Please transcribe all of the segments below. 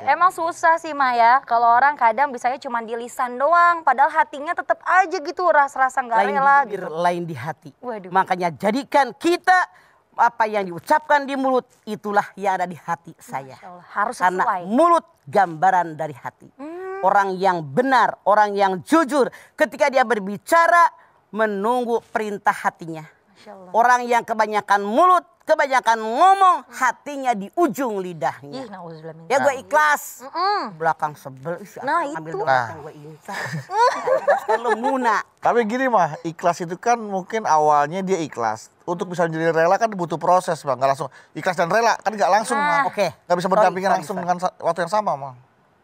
Emang susah sih Maya, kalau orang kadang bisanya cuma di lisan doang, padahal hatinya tetap aja gitu rasa-rasa nggak rela Lain di bibir, gitu. lain di hati. Waduh. Makanya jadikan kita apa yang diucapkan di mulut itulah yang ada di hati saya. Masya Allah, harus Karena sesuai. mulut gambaran dari hati. Orang yang benar, orang yang jujur ketika dia berbicara menunggu perintah hatinya. Masya Allah. Orang yang kebanyakan mulut, kebanyakan ngomong, hatinya di ujung lidahnya. Ih, nauzubillah min Ya gue dzalik. ikhlas. Belakang sebel. Nah, ambil itu. doang yang gue incar. Kan lu muna. Tapi gini mah, ikhlas itu kan mungkin awalnya dia ikhlas. Untuk bisa jadi rela kan butuh proses bang, nggak langsung ikhlas dan rela kan nggak langsung mah. Oke. Nggak bisa berdampingan Sorry, langsung sorry. dengan waktu yang sama mah.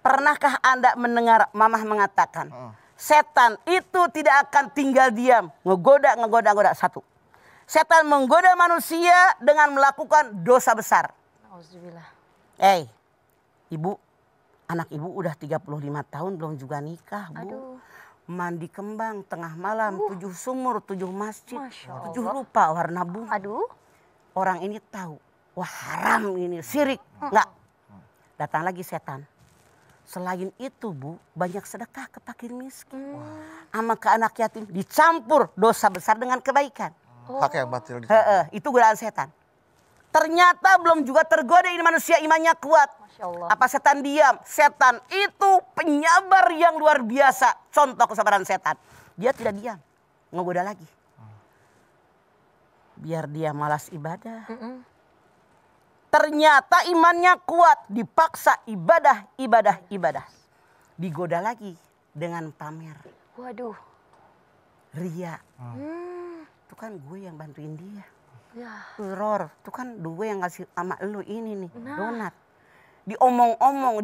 Pernahkah Anda mendengar mamah mengatakan, setan itu tidak akan tinggal diam, ngegoda. Satu. Setan menggoda manusia dengan melakukan dosa besar. Nauzubillah. Ibu, anak ibu udah 35 tahun belum juga nikah, Bu. Aduh. Mandi kembang tengah malam, 7 sumur, 7 masjid, Masya 7 Allah. rupa warna bunga. Aduh. Orang ini tahu, wah haram ini, syirik. Enggak. Datang lagi setan. Selain itu Bu, banyak sedekah ke fakir miskin. Sama ke anak yatim. Dicampur dosa besar dengan kebaikan. Hak yang batil. Itu godaan setan. Ternyata belum juga tergoda ini manusia imannya kuat. Masya Allah. Apa setan diam? Setan itu penyabar yang luar biasa. Contoh kesabaran setan. Dia tidak diam. Ngegoda lagi. Biar dia malas ibadah. Ternyata imannya kuat, dipaksa ibadah. Digoda lagi dengan pamer. Waduh. Ria. Itu kan gue yang bantuin dia. Ya. Teror, itu kan gue yang ngasih sama lu ini nih, donat. Diomong-omong.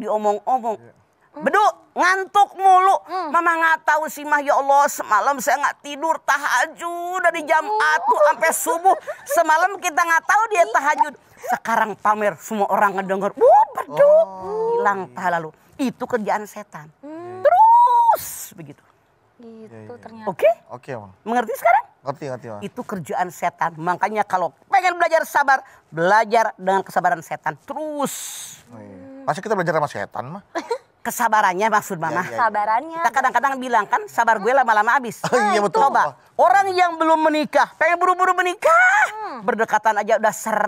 Bedu, ngantuk mulu. Mama nggak tahu sih mah, ya Allah, semalam saya nggak tidur tahajud dari jam 1 sampai subuh. Semalam kita nggak tahu dia tahajud. Sekarang pamer, semua orang ngedenger. Bedu, hilang pahala lu. Itu kerjaan setan. Terus begitu. Gitu ternyata. Oke? Oke bang. Mengerti sekarang? Ngerti bang. Itu kerjaan setan. Makanya kalau pengen belajar sabar, belajar dengan kesabaran setan. Terus. Masa kita belajar sama setan mah? Kesabarannya maksud mama. Sabarannya. Kita kadang-kadang bilang kan sabar gue lama-lama habis. Iya betul. Coba orang yang belum menikah, pengen buru-buru menikah. Berdekatan aja udah ser.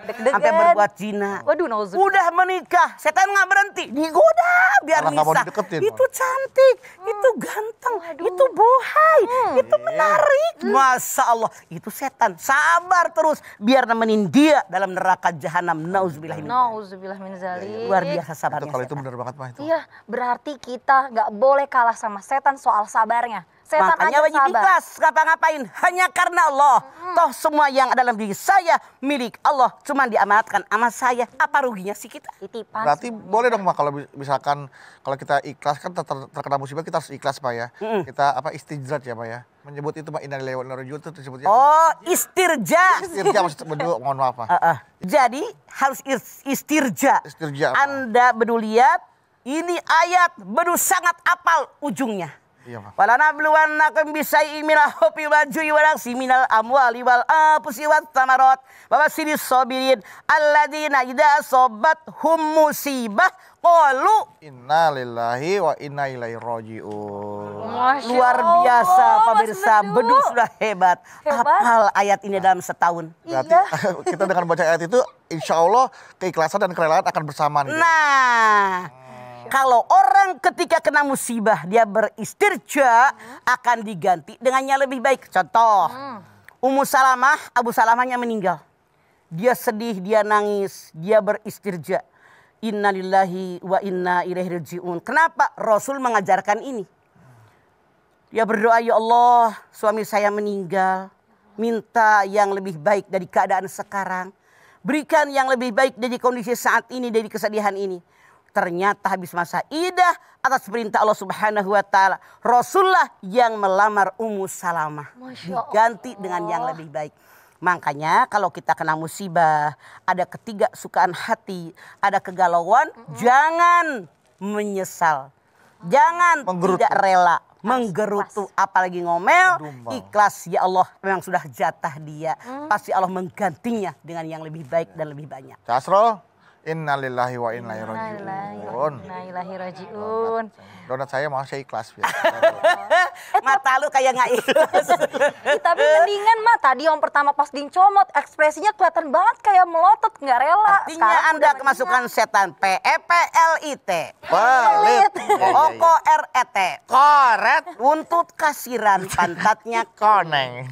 Deg-degan. Sampai berbuat zina. Waduh, nauzubillah. Udah menikah, setan nggak berhenti. Digoda biar Malah nggak mau bisa. dideketin, Itu cantik, itu ganteng, itu bohai, itu menarik. Masya Allah, itu setan. Sabar terus biar nemenin dia dalam neraka jahanam. Nauzubillah. Nauzubillah min dzalik. Luar biasa Itu sabarnya kalau itu setan. benar banget mah itu. Iya, berarti kita nggak boleh kalah sama setan soal sabarnya. Setan Makanya aja wajib sabar. ikhlas, ngapa-ngapain hanya karena Allah. Toh semua yang ada dalam diri saya milik Allah, cuma diamanatkan sama saya. Apa ruginya sih kita? Titipan. Berarti boleh dong mah kalau misalkan kalau kita ikhlas kan terkena musibah kita harus ikhlas pak ya. Kita apa istijrat ya pak ya. Menyebut itu mah innalillahi wa inna ilaihi raji'un itu disebutnya. Oh, istirja. Istirja maksud berdua mohon maaf pak. Jadi harus istirja. Istirja. Anda bedu lihat, ini ayat bedu sangat apal ujungnya. Iya pak. Walanabluwannakum bisyai'in minal khawfi wal ju'i wa naqsin minal amwali wal anfusi wat thamarat wa bashshiris sabirin alladzina idza asabathum musibah qalu Inna lillahi wa inna ilaihi raji'un. Masya luar Allah, biasa Mas pemirsa. Bedu sudah hebat. Hafal ayat ini dalam setahun. Berarti kita dengan baca ayat itu insya Allah keikhlasan dan kerelaan akan bersamaan. Gitu. Nah, kalau orang ketika kena musibah dia beristirja akan diganti dengan yang lebih baik. Contoh, Ummu Salamah, Abu Salamahnya meninggal. Dia sedih, dia nangis, dia beristirja. Innalillahi wa inna ilaihi raji'un. Kenapa Rasul mengajarkan ini? Dia berdoa, ya Allah, suami saya meninggal. Minta yang lebih baik dari keadaan sekarang. Berikan yang lebih baik dari kondisi saat ini, dari kesedihan ini. Ternyata habis masa idah atas perintah Allah Subhanahu wa taala, Rasulullah yang melamar Ummu Salamah. Diganti dengan yang lebih baik. Makanya kalau kita kena musibah, ada ketidaksukaan hati, ada kegalauan, jangan menyesal. Jangan tidak rela, menggerutu, apalagi ngomel, ikhlas. Ya Allah, memang sudah jatah dia. Pasti Allah menggantinya dengan yang lebih baik dan lebih banyak. Casrol, Innalillahi wa inna ilaihi raji'un. Innalillahi. Donat saya mau saya ikhlas ya. Mata lu kayak nggak ikhlas. Tapi mendingan mah tadi yang pertama pas dicomot ekspresinya kelihatan banget kayak melotot nggak rela. Artinya Anda kemasukan setan PEPLIT. Pelit. OKORET. Koret. Buntut kasiran pantatnya Koneng.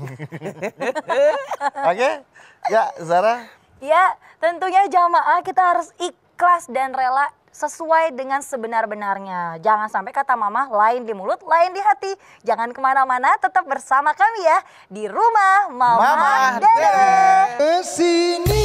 Oke. Ya, Zara. Ya, tentunya jamaah kita harus ikhlas dan rela sesuai dengan sebenar-benarnya. Jangan sampai kata mama lain di mulut, lain di hati. Jangan kemana-mana, tetap bersama kami ya di rumah Mama, Mama Dede. Dede. Kesini